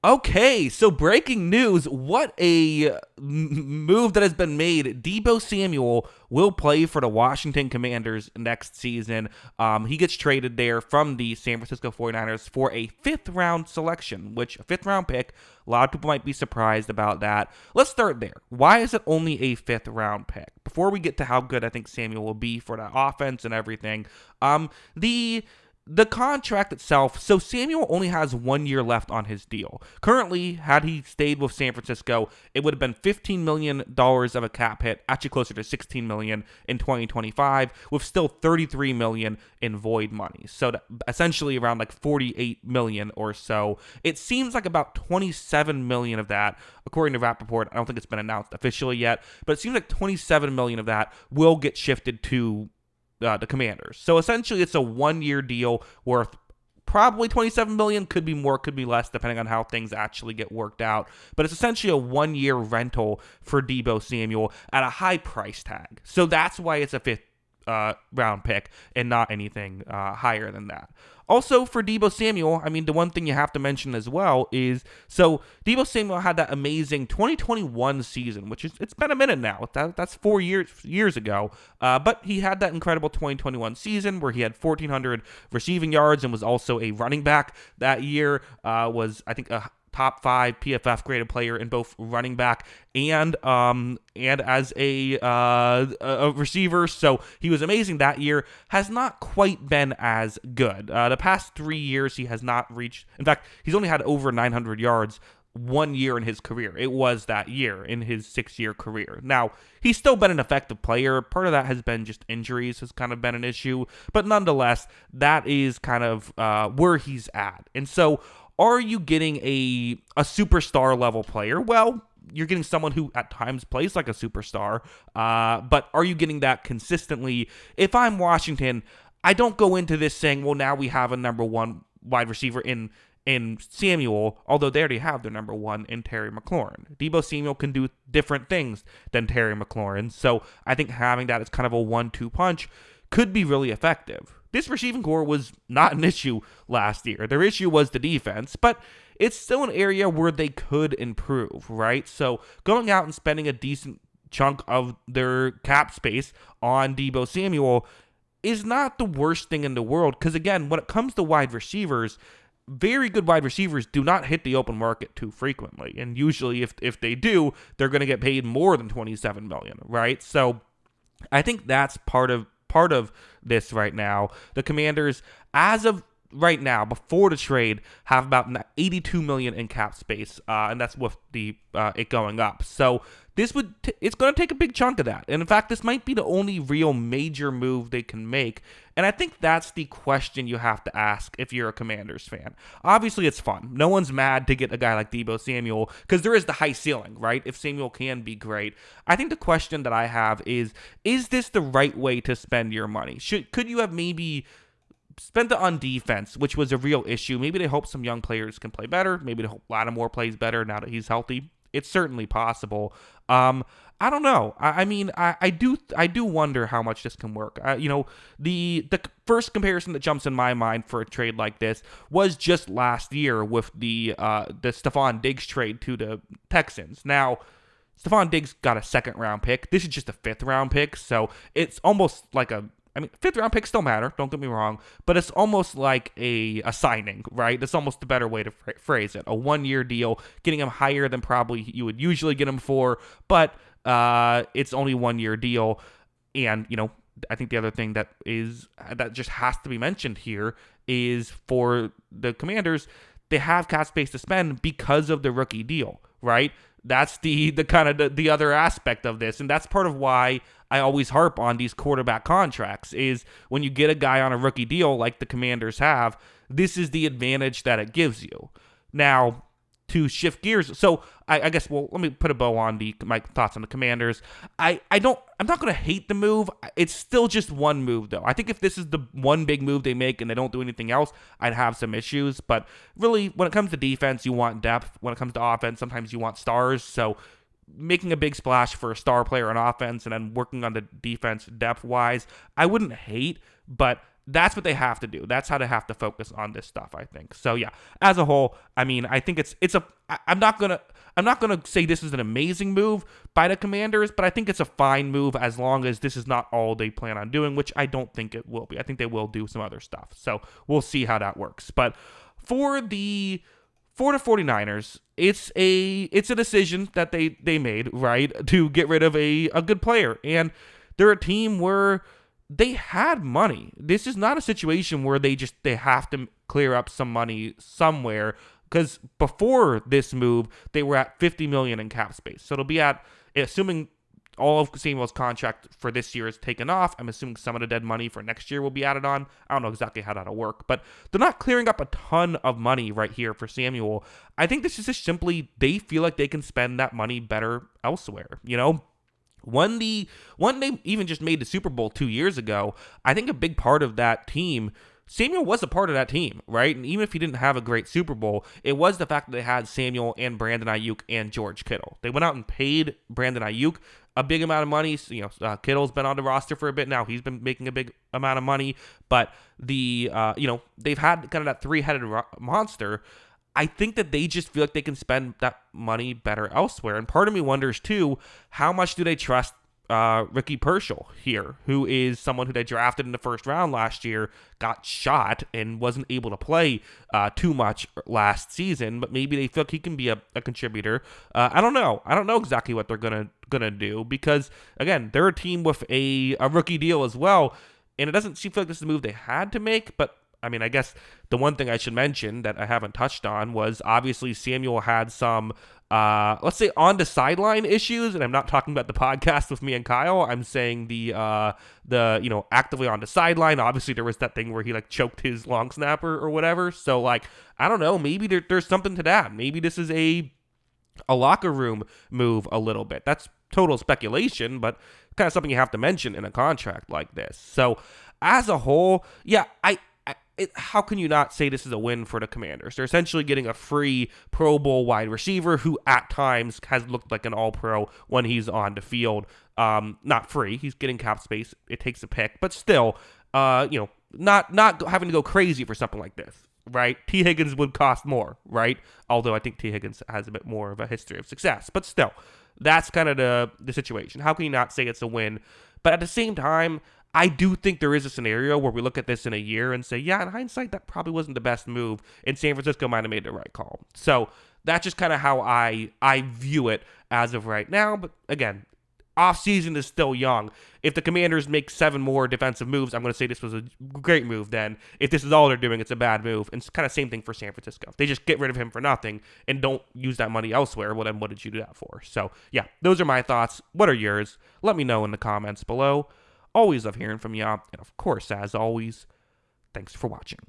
Okay, so breaking news. What a move that has been made. Deebo Samuel will play for the Washington Commanders next season. He gets traded there from the San Francisco 49ers for a fifth-round selection, which a fifth-round pick, a lot of people might be surprised about that. Let's start there. Why is it only a fifth-round pick? Before we get to how good I think Samuel will be for the offense and everything, the contract itself, so Samuel only has 1 year left on his deal. Currently, had he stayed with San Francisco, it would have been $15 million of a cap hit, actually closer to $16 million in 2025, with still $33 million in void money. So essentially around like $48 million or so. It seems like about $27 million of that, according to Rappaport, I don't think it's been announced officially yet, but it seems like $27 million of that will get shifted to the Commanders. So essentially it's a 1 year deal worth probably $27 million, could be more, could be less, depending on how things actually get worked out. But it's essentially a 1 year rental for Deebo Samuel at a high price tag. So that's why it's a fifth round pick and not anything higher than that. Also, for Deebo Samuel, I mean, the one thing you have to mention as well is, so Deebo Samuel had that amazing 2021 season, which is, it's been a minute now. That's 4 years ago. But he had that incredible 2021 season where he had 1,400 receiving yards and was also a running back that year. Was, I think, a top 5 PFF graded player in both running back and as a receiver. So he was amazing that year. Has not quite been as good. The past 3 years he has not reached. In fact, he's only had over 900 yards 1 year in his career. It was that year in his 6-year career. Now, he's still been an effective player. Part of that has been just injuries has kind of been an issue. But nonetheless, that is kind of where he's at. And so, are you getting a superstar level player? Well, you're getting someone who at times plays like a superstar, but are you getting that consistently? If I'm Washington, I don't go into this saying, well, now we have a number one wide receiver in Samuel, although they already have their number one in Terry McLaurin. Deebo Samuel can do different things than Terry McLaurin, so I think having that as kind of a 1-2 punch could be really effective. This receiving core was not an issue last year. Their issue was the defense, but it's still an area where they could improve, right? So going out and spending a decent chunk of their cap space on Deebo Samuel is not the worst thing in the world, because again, when it comes to wide receivers, very good wide receivers do not hit the open market too frequently, and usually if they do, they're going to get paid more than $27 million, right? So I think that's part of this right now. The Commanders, as of right now, before the trade, have about $82 million in cap space, and that's with the it going up. So it's going to take a big chunk of that. And in fact, this might be the only real major move they can make. And I think that's the question you have to ask if you're a Commanders fan. Obviously, it's fun. No one's mad to get a guy like Deebo Samuel because there is the high ceiling, right? If Samuel can be great. I think the question that I have is this the right way to spend your money? Could you have maybe spent it on defense, which was a real issue? Maybe they hope some young players can play better. Maybe they hope Lattimore plays better now that he's healthy. It's certainly possible. I don't know. I mean, I do wonder how much this can work. The first comparison that jumps in my mind for a trade like this was just last year with the Stephon Diggs trade to the Texans. Now, Stephon Diggs got a 2nd round pick. This is just a 5th round pick, so it's almost like fifth round picks still matter, don't get me wrong, but it's almost like a signing, right? That's almost the better way to phrase it. A 1 year deal, getting him higher than probably you would usually get him for, but it's only 1 year deal. And, I think the other thing that just has to be mentioned here is for the Commanders, they have cap space to spend because of the rookie deal, right? That's the kind of the other aspect of this, and that's part of why I always harp on these quarterback contracts is when you get a guy on a rookie deal like the Commanders have, this is the advantage that it gives you. Now, to shift gears, so I guess, well, let me put a bow on my thoughts on the Commanders. I'm not going to hate the move. It's still just one move, though. I think if this is the one big move they make and they don't do anything else, I'd have some issues. But really, when it comes to defense, you want depth. When it comes to offense, sometimes you want stars. So making a big splash for a star player on offense and then working on the defense depth-wise, I wouldn't hate, but that's what they have to do. That's how they have to focus on this stuff, I think. So yeah, as a whole, I mean, I think I'm not gonna say this is an amazing move by the Commanders, but I think it's a fine move as long as this is not all they plan on doing, which I don't think it will be. I think they will do some other stuff. So we'll see how that works. But for the 49ers, it's a decision that they made, right, to get rid of a good player. And they're a team where they had money. This is not a situation where they have to clear up some money somewhere, because before this move, they were at $50 million in cap space. So it'll be at, assuming all of Samuel's contract for this year is taken off, I'm assuming some of the dead money for next year will be added on. I don't know exactly how that'll work, but they're not clearing up a ton of money right here for Samuel. I think this is just simply they feel like they can spend that money better elsewhere, you know? When they even just made the Super Bowl 2 years ago, I think a big part of that team, Samuel was a part of that team, right? And even if he didn't have a great Super Bowl, it was the fact that they had Samuel and Brandon Ayuk and George Kittle. They went out and paid Brandon Ayuk a big amount of money. So, Kittle's been on the roster for a bit now. He's been making a big amount of money, but they've had kind of that three-headed monster. I think that they just feel like they can spend that money better elsewhere. And part of me wonders, too, how much do they trust Ricky Pearsall here, who is someone who they drafted in the first round last year, got shot, and wasn't able to play too much last season, but maybe they feel like he can be a contributor. I don't know. I don't know exactly what they're gonna do because, again, they're a team with a rookie deal as well, and it doesn't seem like this is a move they had to make, but I mean, I guess the one thing I should mention that I haven't touched on was obviously Samuel had some, let's say, on the sideline issues, and I'm not talking about the podcast with me and Kyle. I'm saying the actively on the sideline. Obviously, there was that thing where he choked his long snapper or whatever. So I don't know. Maybe there's something to that. Maybe this is a locker room move a little bit. That's total speculation, but kind of something you have to mention in a contract like this. So as a whole, yeah, how can you not say this is a win for the Commanders? They're essentially getting a free Pro Bowl wide receiver who at times has looked like an all-pro when he's on the field. Not free. He's getting cap space. It takes a pick. But still, not having to go crazy for something like this, right? T. Higgins would cost more, right? Although I think T. Higgins has a bit more of a history of success. But still, that's kind of the situation. How can you not say it's a win? But at the same time, I do think there is a scenario where we look at this in a year and say, yeah, in hindsight, that probably wasn't the best move, and San Francisco might have made the right call. So that's just kind of how I view it as of right now. But again, offseason is still young. If the Commanders make 7 more defensive moves, I'm going to say this was a great move then. If this is all they're doing, it's a bad move. And it's kind of same thing for San Francisco. If they just get rid of him for nothing and don't use that money elsewhere, well, then what did you do that for? So yeah, those are my thoughts. What are yours? Let me know in the comments below. Always love hearing from y'all. And of course, as always, thanks for watching.